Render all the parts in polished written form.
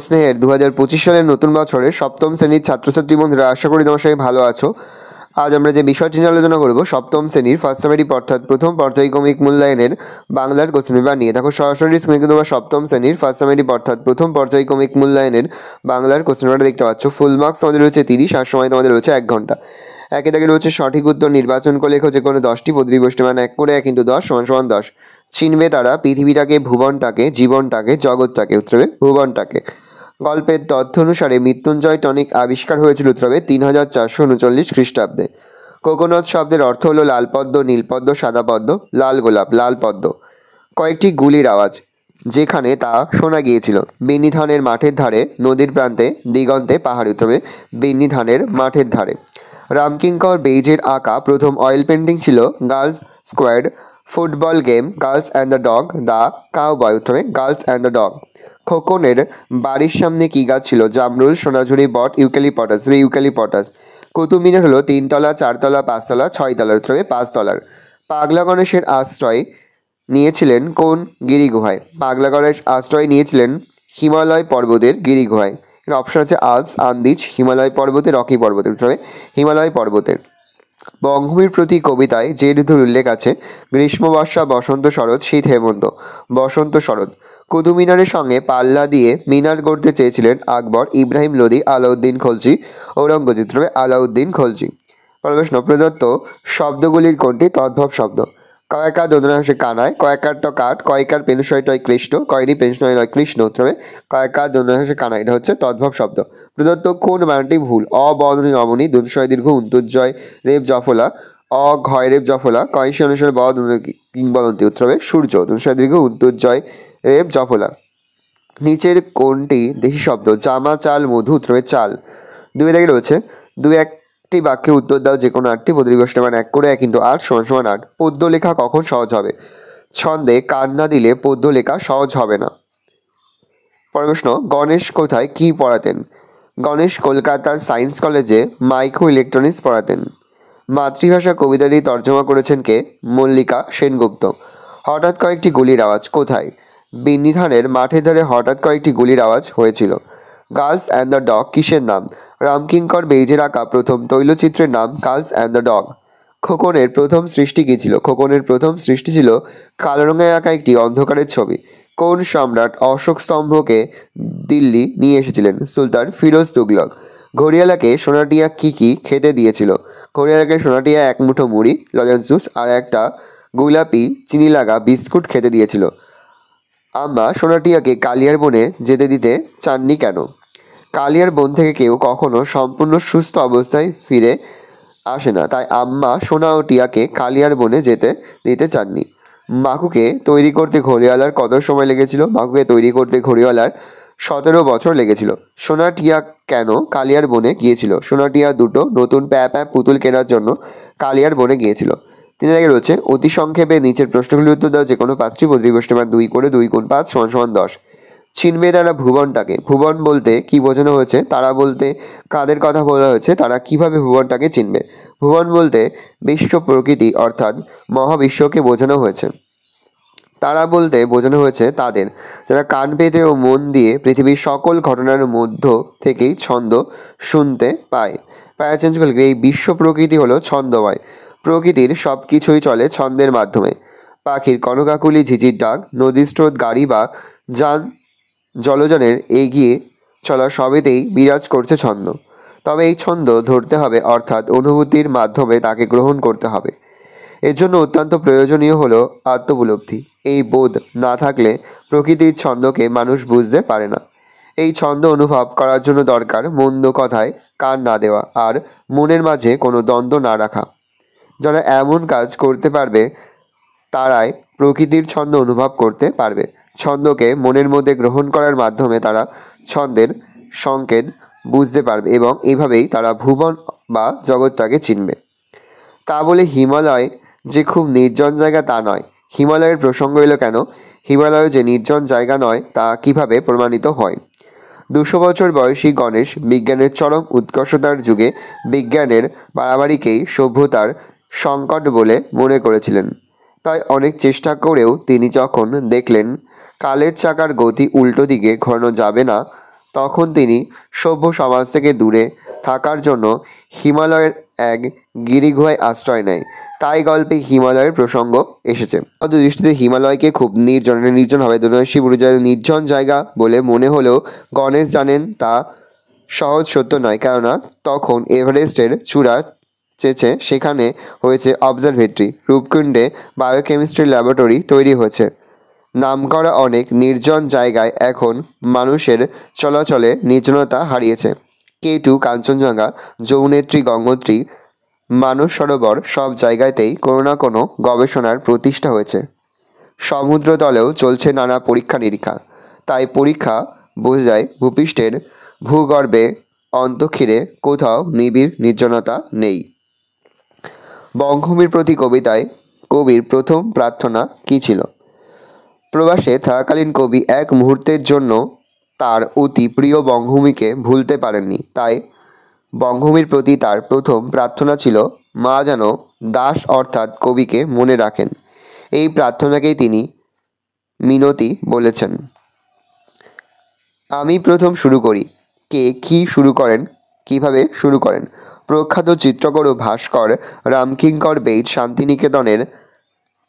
স্নেহের 2025 সালের নতুন বছরের সপ্তম শ্রেণীর ছাত্রছাত্রী বন্ধুরা, আশা করি তোমার সবাই ভালো আছো। আজ আমরা যে বিষয়টি নিয়ে আলোচনা করব সপ্তম শ্রেণীর ফার্স্ট সামেটিভ অর্থাৎ প্রথম পর্যায়ক্রমিক মূল্যায়নের বাংলার কোশ্চেন পেপার নিয়ে। দেখো সরাসরি স্ক্রিনে তোমরা সপ্তম শ্রেণীর ফার্স্ট সামেটিভ অর্থাৎ প্রথম পর্যায়ক্রমিক মূল্যায়নের বাংলার কোশ্চেন পেপারটা দেখতে পাচ্ছ। ফুল মার্কস আমাদের রয়েছে 30 আর সময় তোমাদের রয়েছে 1 ঘন্টা। একে দাগে রয়েছে সঠিক উত্তর নির্বাচন করে লেখো যে কোনো 10টি পদ্ধতি গোষ্ঠী মান 1 করে 1 × 10 = 10। চিনবে তারা পৃথিবীটাকে, ভুবনটাকে, জীবনটাকে, জগৎটাকে। উত্তর হবে ভুবনটাকে। গল্পের তথ্য অনুসারে মৃত্যুঞ্জয় টনিক আবিষ্কার হয়েছিল উত্তর হবে 3439 খ্রিস্টাব্দে। কোকোনাট শব্দের অর্থ হলো লাল পদ্ম, নীল পদ্ম, সাদা পদ্ম, লাল গোলাপ, লাল পদ্ম। কয়েকটি গুলির আওয়াজ যেখানে তা শোনা গিয়েছিল। বিন্নি ধানের মাঠের ধারে, নদীর প্রান্তে, দিগন্তে, পাহাড়ে। উত্তর হবে বিন্নি ধানের মাঠের ধারে। রামকিঙ্কর বেইজের আঁকা প্রথম অয়েল পেন্টিং ছিল girls squad. Football game girls and the dog, the cowboy. উত্তর হবে গার্লস অ্যান্ড দ্য ডগ। খোকনের বাড়ির সামনে কি গাছ ছিল? জামরুল, সোনাঝুরি, বট, ইউক্যালিপটাস। ইউক্যালিপটাস। কুতুব মিনার হলো 3 তলা, 4 তলা, 5 তলা, 6 তলার। উত্তর হবে 5 তলার। পাগলা গণেশের আশ্রয় নিয়েছিলেন কোন গিরিগুহায়? পাগলা গণেশ আশ্রয় নিয়েছিলেন হিমালয় পর্বতের গিরিগুহায়। এর অপশন আছে আল্পস, আন্দিজ, হিমালয় পর্বতে, রকি পর্বতের। উত্তর হবে হিমালয় পর্বতের। বঙ্গভূমির প্রতি কবিতায় যে ঋতুর উল্লেখ আছে? গ্রীষ্ম, বর্ষা, বসন্ত, শরৎ, শীত, হেমন্ত। বসন্ত, শরৎ। কুতুব মিনারের সঙ্গে পাল্লা দিয়ে মিনার গড়তে চেয়েছিলেন আকবর, ইব্রাহিম লোদি, আলাউদ্দিন খলজি, ঔরঙ্গজেব। উত্তর হবে আলাউদ্দিন খলজি। প্রশ্ন, প্রদত্ত শব্দগুলির কোনটি তদ্ভব শব্দ? কয়েকা দোদনা হাসে কানায়, কয়েকার ট কাঠ, কয়েকার পেনশয় টয় কৃষ্ণ, কয়রি পেনশয় নয় কৃষ্ণ। উত্তর হবে কয়েকা দোদনা হাসে কানায়। এটা হচ্ছে তদ্ভব শব্দ। প্রদত্ত কোন বানানটি ভুল? অবদনী অবনী, দুনশয় দীর্ঘ, উন্তর্জয় রেপ জফলা, অঘয় রেপ জফলা, কয়সী অনুসারে বদ কিংবদন্তি। উত্তর হবে সূর্য, দুনশয় দীর্ঘ, উন্তর্জয় রেপ জফলা। নিচের কোনটি দেশি শব্দ? জামা, চাল, মধু। উত্তর হবে চাল। 2 দাগে রয়েছে 2-1টি বাক্যে উত্তর দাও যে কোনো 8টি পদ্ধতি গোষ্ঠী মান 1 করে 1 × 8 = 8। পদ্য লেখা কখন সহজ হবে? ছন্দে কান না দিলে পদ্য লেখা সহজ হবে না। প্রশ্ন, গণেশ কোথায় কি পড়াতেন? গণেশ কলকাতার সায়েন্স কলেজে মাইক্রো ইলেকট্রনিক্স পড়াতেন। মাতৃভাষা কবিতাটি তর্জমা করেছেন কে? মল্লিকা সেনগুপ্ত। হঠাৎ কয়েকটি গুলির আওয়াজ কোথায়? বিন্নি ধানের মাঠের ধারে হঠাৎ কয়েকটি গুলির আওয়াজ হয়েছিল। গার্লস অ্যান্ড দ্য ডগ কিসের নাম? রামকিঙ্কর বেইজের আঁকা প্রথম তৈলচিত্রের নাম গার্লস অ্যান্ড দ্য ডগ। খোকনের প্রথম সৃষ্টি কী ছিল? খোকনের প্রথম সৃষ্টি ছিল কালো রঙে আঁকা একটি অন্ধকারের ছবি। কোন সম্রাট অশোক স্তম্ভকে দিল্লি নিয়ে এসেছিলেন? সুলতান ফিরোজ তুগলক। ঘড়িয়ালাকে সোনাটিয়া কি খেতে দিয়েছিল? ঘড়িয়ালাকে সোনাটিয়া 1 মুঠো মুড়ি, লজেন্স জুস আর একটা গোলাপি চিনি লাগা বিস্কুট খেতে দিয়েছিল। আম্মা সোনাটিয়াকে কালিয়ার বনে যেতে দিতে চাননি কেন? কালিয়ার বন থেকে কেউ কখনো সম্পূর্ণ সুস্থ অবস্থায় ফিরে আসে না, তাই আম্মা সোনা ও টিয়াকে কালিয়ার বনে যেতে দিতে চাননি। মাকুকে তৈরি করতে ঘড়িওয়ালার কত সময় লেগেছিল? মাকুকে তৈরি করতে ঘড়িওয়ালার 17 বছর লেগেছিল। সোনা টিয়া কেন কালিয়ার বনে গিয়েছিল? সোনা টিয়া দুটো নতুন প্যা পুতুল কেনার জন্য কালিয়ার বনে গিয়েছিল। 3 জায়গায় রয়েছে অতি সংক্ষেপে নিচের প্রশ্নগুলির উত্তর দাও যে কোনো 5টি পদ্ধতি গোষ্ঠী মান 2 করে 2 × 5 = 10। চিনবে তারা ভুবনটাকে। ভুবন বলতে কি বোঝানো হয়েছে? তারা বলতে কাদের কথা বলা হয়েছে? তারা কিভাবে ভুবনটাকে চিনবে? ভুবন বলতে বিশ্ব প্রকৃতি অর্থাৎ মহাবিশ্বকে বোঝানো হয়েছে। তারা বলতে বোঝানো হয়েছে তাদের, যারা কান পেতে ও মন দিয়ে পৃথিবীর সকল ঘটনার মধ্য থেকেই ছন্দ শুনতে পায়। প্যারা চেঞ্জ করলে এই বিশ্ব প্রকৃতি হলো ছন্দময়। প্রকৃতির সব কিছুই চলে ছন্দের মাধ্যমে। পাখির কনকাকুলি, ঝিঝির ডাক, নদীর স্রোত, গাড়ি বা যান জলযানের এগিয়ে চলা সবেতেই বিরাজ করছে ছন্দ। তবে এই ছন্দ ধরতে হবে অর্থাৎ অনুভূতির মাধ্যমে তাকে গ্রহণ করতে হবে। এর জন্য অত্যন্ত প্রয়োজনীয় হলো আত্মোপলব্ধি। এই বোধ না থাকলে প্রকৃতির ছন্দকে মানুষ বুঝতে পারে না। এই ছন্দ অনুভব করার জন্য দরকার মন্দ কথায় কান না দেওয়া আর মনের মাঝে কোনো দ্বন্দ্ব না রাখা। যারা এমন কাজ করতে পারবে তারাই প্রকৃতির ছন্দ অনুভব করতে পারবে। ছন্দকে মনের মধ্যে গ্রহণ করার মাধ্যমে তারা ছন্দের সংকেত বুঝতে পারবে এবং এভাবেই তারা ভুবন বা জগৎটাকে চিনবে। তা বলে হিমালয় যে খুব নির্জন জায়গা তা নয়। হিমালয়ের প্রসঙ্গ এলো কেন? হিমালয় যে নির্জন জায়গা নয় তা কিভাবে প্রমাণিত হয়? 200 বছর বয়সী গণেশ বিজ্ঞানের চরম উৎকর্ষতার যুগে বিজ্ঞানের বাড়াবাড়িকেই সভ্যতার সংকট বলে মনে করেছিলেন। তাই অনেক চেষ্টা করেও তিনি যখন দেখলেন কালের চাকার গতি উল্টো দিকে ঘোরানো যাবে না, তখন তিনি সভ্য সমাজ থেকে দূরে থাকার জন্য হিমালয়ের এক গিরিগুহায় আশ্রয় নেয়। তাই গল্পে হিমালয়ের প্রসঙ্গ এসেছে। অত দৃষ্টিতে হিমালয়কে খুব নির্জন হবে দূরদর্শী বুড়িজার নির্জন জায়গা বলে মনে হলেও গণেশ জানেন তা সহজ সত্য নয়, কেননা তখন এভারেস্টের চূড়া চেয়েছে সেখানে হয়েছে অবজারভেটরি, রূপকুণ্ডে বায়োকেমিস্ট্রি ল্যাবরেটরি তৈরি হয়েছে। নামকরা অনেক নির্জন জায়গায় এখন মানুষের চলাচলে নির্জনতা হারিয়েছে। K2, কাঞ্চনজঙ্ঘা, যমুনেত্রী, গঙ্গোত্রী, মানস সরোবর সব জায়গাতেই কোনো না কোনো গবেষণার প্রতিষ্ঠা হয়েছে। সমুদ্রতলেও চলছে নানা পরীক্ষা নিরীক্ষা। তাই পরীক্ষা বোঝা যায় ভূপৃষ্ঠের ভূগর্ভে অন্তঃক্ষীরে কোথাও নিবিড় নির্জনতা নেই। বঙ্গভূমির প্রতি কবিতায় কবির প্রথম প্রার্থনা কী ছিল? প্রবাসে থাকাকালীন কবি এক মুহূর্তের জন্য তার অতি প্রিয় বঙ্গভূমিকে ভুলতে পারেননি। তাই বঙ্গভূমির প্রতি তার প্রথম প্রার্থনা ছিল মা যেন দাস অর্থাৎ কবিকে মনে রাখেন। এই প্রার্থনাকেই তিনি মিনতি বলেছেন। আমি প্রথম শুরু করি। কে কী শুরু করেন, কিভাবে শুরু করেন? প্রখ্যাত চিত্রকর ও ভাস্কর রামকিঙ্কর বেইজ শান্তিনিকেতনের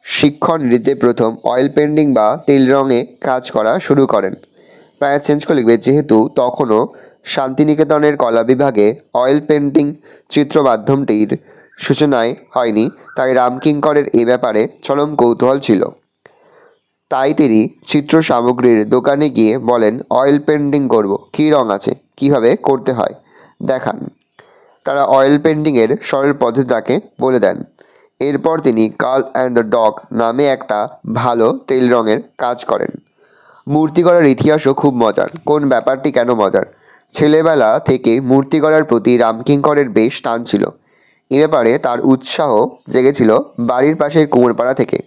শিক্ষণ নৃত্যে প্রথম অয়েল পেন্টিং বা তেল রঙে কাজ করা শুরু করেন। প্রায় চেঞ্জ করে লিখবে, যেহেতু তখনও শান্তিনিকেতনের কলা বিভাগে অয়েল পেন্টিং চিত্র মাধ্যমটির সূচনায় হয়নি, তাই রামকিঙ্করের এ ব্যাপারে চরম কৌতূহল ছিল। তাই তিনি চিত্র সামগ্রীর দোকানে গিয়ে বলেন, অয়েল পেন্টিং করব, কী রং আছে, কিভাবে করতে হয় দেখান। তারা অয়েল পেন্টিংয়ের সরল পদ্ধতি তাকে বলে দেন। এরপর তিনি গার্ল অ্যান্ড দ্য ডগ নামে একটা ভালো তেল রঙের কাজ করেন। মূর্তি গড়ার ইতিহাসও খুব মজার। কোন ব্যাপারটি কেন মজার? ছেলেবেলা থেকে মূর্তি গড়ার প্রতি রামকিঙ্করের বেশ টান ছিল। এ ব্যাপারে তার উৎসাহ জেগেছিল বাড়ির পাশের কুমোরপাড়া থেকে।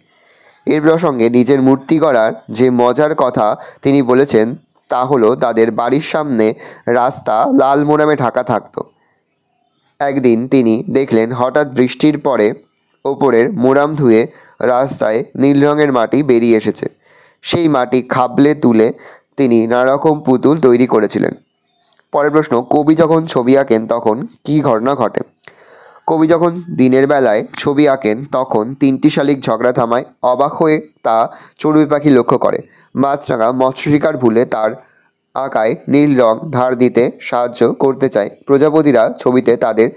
এর প্রসঙ্গে নিজের মূর্তি গড়ার যে মজার কথা তিনি বলেছেন তা হলো, তাদের বাড়ির সামনে রাস্তা লাল মোড়ামে ঢাকা থাকতো। একদিন তিনি দেখলেন হঠাৎ বৃষ্টির পরে ওপরের মোড়াম ধুয়ে রাস্তায় নীল রঙের মাটি বেরিয়ে এসেছে। সেই মাটি খাবলে তুলে তিনি নানারকম পুতুল তৈরি করেছিলেন। পরের প্রশ্ন, কবি যখন ছবি আঁকেন তখন কী ঘটনা ঘটে? কবি যখন দিনের বেলায় ছবি আঁকেন তখন তিনটি শালিক ঝগড়া থামায়। অবাক হয়ে তা চড়ুই পাখি লক্ষ্য করে। মাছরাঙা মৎস্য শিকার ভুলে তার আঁকায় নীল রং ধার দিতে সাহায্য করতে চায়। প্রজাপতিরা ছবিতে তাদের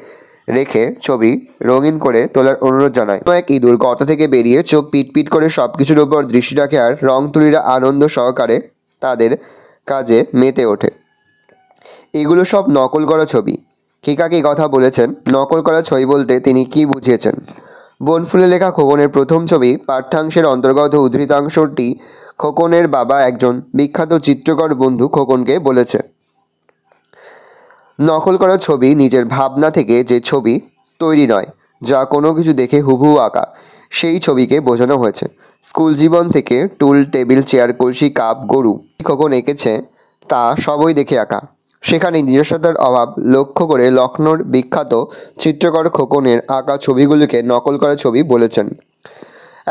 রেখে ছবি রঙিন করে তোলার অনুরোধ জানায়। এক ইঁদুর গর্ত থেকে বেরিয়ে চোখ পিটপিট করে সব কিছুর উপর দৃষ্টি রাখে, আর রং তুলিরা আনন্দ সহকারে তাদের কাজে মেতে ওঠে। এগুলো সব নকল করা ছবি। কে কাকে কথা বলেছেন? নকল করা ছবি বলতে তিনি কি বুঝিয়েছেন? বনফুলে লেখা খোকনের প্রথম ছবি পাঠ্যাংশের অন্তর্গত উদ্ধৃতাংশটি খোকনের বাবা একজন বিখ্যাত চিত্রকর বন্ধু খোকনকে বলেছে। নকল করা ছবি নিজের ভাবনা থেকে যে ছবি তৈরি নয়, যা কোনো কিছু দেখে হুবহু আঁকা, সেই ছবিকে বোঝানো হয়েছে। স্কুল জীবন থেকে টুল, টেবিল, চেয়ার, কলসি, কাপ, গরু খোকন এঁকেছে তা সবই দেখে আঁকা। সেখানে নিজস্বতার অভাব লক্ষ্য করে লখনৌর বিখ্যাত চিত্রকর খোকনের আঁকা ছবিগুলিকে নকল করা ছবি বলেছেন।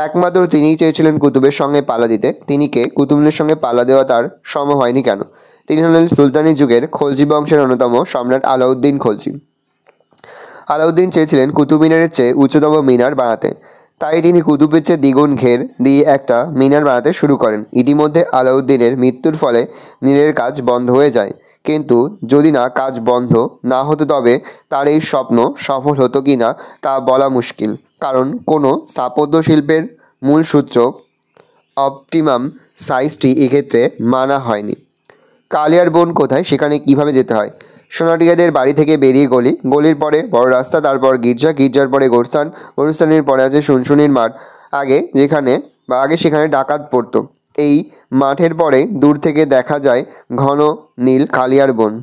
একমাত্র তিনিই চেয়েছিলেন কুতুবের সঙ্গে পাল্লা দিতে। তিনি কে? কুতুবুদ্দিনের সঙ্গে পাল্লা দেওয়া তার সম্ভব হয়নি কেন? তিনি হলেন সুলতানি যুগের খলজি বংশের অন্যতম সম্রাট আলাউদ্দিন খলজি। আলাউদ্দিন চেয়েছিলেন কুতুব মিনারের চেয়ে উচ্চতম মিনার বানাতে, তাই তিনি কুতুবের চেয়ে দ্বিগুণ ঘের দিয়ে একটা মিনার বানাতে শুরু করেন। ইতিমধ্যে আলাউদ্দিনের মৃত্যুর ফলে মিনারের কাজ বন্ধ হয়ে যায়, কিন্তু যদি না কাজ বন্ধ না হতো তবে তার এই স্বপ্ন সফল হতো কি না তা বলা মুশকিল, কারণ কোনো স্থাপত্য শিল্পের মূল সূত্র অপটিমাম সাইজটি এক্ষেত্রে মানা হয়নি। কালিয়ার বন কোথায়, সেখানে কিভাবে যেতে হয়? সোনাটিয়াদের বাড়ি থেকে বেরিয়ে গলি, গলির পরে বড় রাস্তা, তারপর গির্জা, গির্জার পরে গোরস্থান, গোরস্থানের পরে আছে শুনশুনির মাঠ। আগে সেখানে ডাকাত পড়তো। এই মাঠের পরে দূর থেকে দেখা যায় ঘন নীল কালিয়ার বন।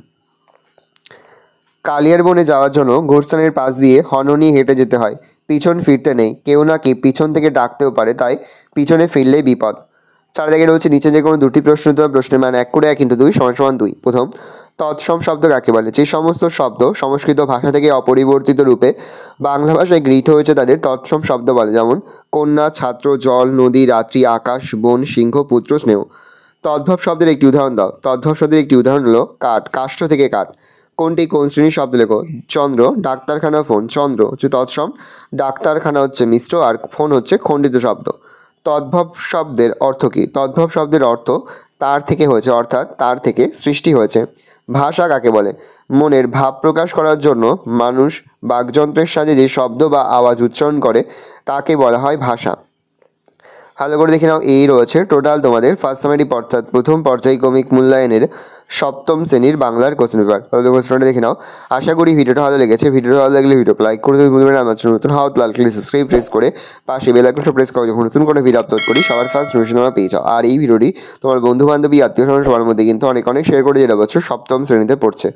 কালিয়ার বনে যাওয়ার জন্য গোরস্থানের পাশ দিয়ে হর্ন নিয়ে হেঁটে যেতে হয়। পিছন ফিরতে নেই, কেউ নাকি পিছন থেকে ডাকতেও পারে, তাই পিছনে ফিরলেই বিপদ। 4 দাগে রয়েছে নিচে যে কোনো দুটি প্রশ্ন দিতে হবে। প্রশ্নের মান 1 করে 1 × 2 = 2। প্রথম, তৎসম শব্দ কাকে বলে? যে সমস্ত শব্দ সংস্কৃত ভাষা থেকে অপরিবর্তিত রূপে বাংলা ভাষায় গৃহীত হয়েছে তাদের তৎসম শব্দ বলে। যেমন কন্যা, ছাত্র, জল, নদী, রাত্রি, আকাশ, বন, সিংহ, পুত্র, স্নেহ। তদ্ভব শব্দের একটি উদাহরণ দাও। তদ্ভব শব্দের একটি উদাহরণ হলো কাঠ, কাষ্ঠ থেকে কাঠ। কোনটি কোন শ্রেণীর শব্দ লেখো? চন্দ্র, ডাক্তারখানা, ফোন। চন্দ্র হচ্ছে তৎসম, ডাক্তারখানা হচ্ছে মিশ্র, আর ফোন হচ্ছে খণ্ডিত শব্দ। তদ্ভব শব্দের অর্থ কী? তদ্ভব শব্দের অর্থ তার থেকে হয়েছে, অর্থাৎ তার থেকে সৃষ্টি হয়েছে। ভাষা কাকে বলে? মনের ভাব প্রকাশ করার জন্য মানুষ বাকযন্ত্রের সাহায্যে যে শব্দ বা আওয়াজ উচ্চারণ করে তাকে বলা হয় ভাষা। ভালো করে দেখে নাও, এই রয়েছে টোটাল তোমাদের ফার্স্ট সামেটিভ অর্থাৎ প্রথম পর্যায়ক্রমিক মূল্যায়নের সপ্তম শ্রেণীর বাংলার কোশ্চেন পেপার। তাহলে কোশ্চেনটা দেখে নাও। আশা করি ভিডিওটা ভালো লেগেছে। ভিডিওটা ভালো লাগলে ভিডিওকে লাইক করে দেবে, ভুলবেন না। আমার চ্যানেল নতুন হওয়া লাল ক্লিক সাবস্ক্রাইব প্রেস করে পাশে বেল আইকনটা প্রেস করো, যখন নতুন করে ভিডিও আপলোড করি সবার ফার্স্ট নোটিফিকেশন তোমরা পেয়ে যাও। আর এই ভিডিওটি তোমার বন্ধু বান্ধবী আত্মীয় স্বজন সবার মধ্যে কিন্তু অনেক শেয়ার করে যেটা বছর সপ্তম শ্রেণীতে পড়ছে।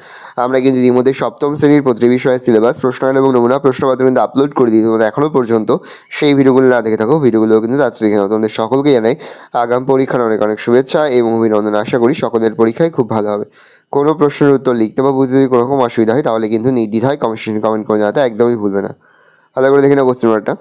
আমরা কিন্তু ইতিমধ্যে সপ্তম শ্রেণীর প্রতিটি বিষয়ের সিলেবাস, প্রশ্নাবলী এবং নমুনা প্রশ্নপত্র কিন্তু আপলোড করে দিই। তোমাদের এখনও পর্যন্ত সেই ভিডিওগুলো না দেখে থাকো, ভিডিওগুলো কিন্তু তাড়াতাড়ি দেখে নাও। তোমাদের সকলকে জানাই আগাম পরীক্ষার অনেক শুভেচ্ছা এবং অভিনন্দন। আশা করি সকলের পরীক্ষায় খুব ভালো হবে। কোনো প্রশ্নের উত্তর লিখতে বা বুঝতে যদি কোনো রকম অসুবিধা হয় তাহলে কিন্তু নির্দ্বিধায় কমেন্ট করে জানাতে একদমই ভুলবে না। ভালো করে দেখে নাও কোশ্চেন পেপারটা।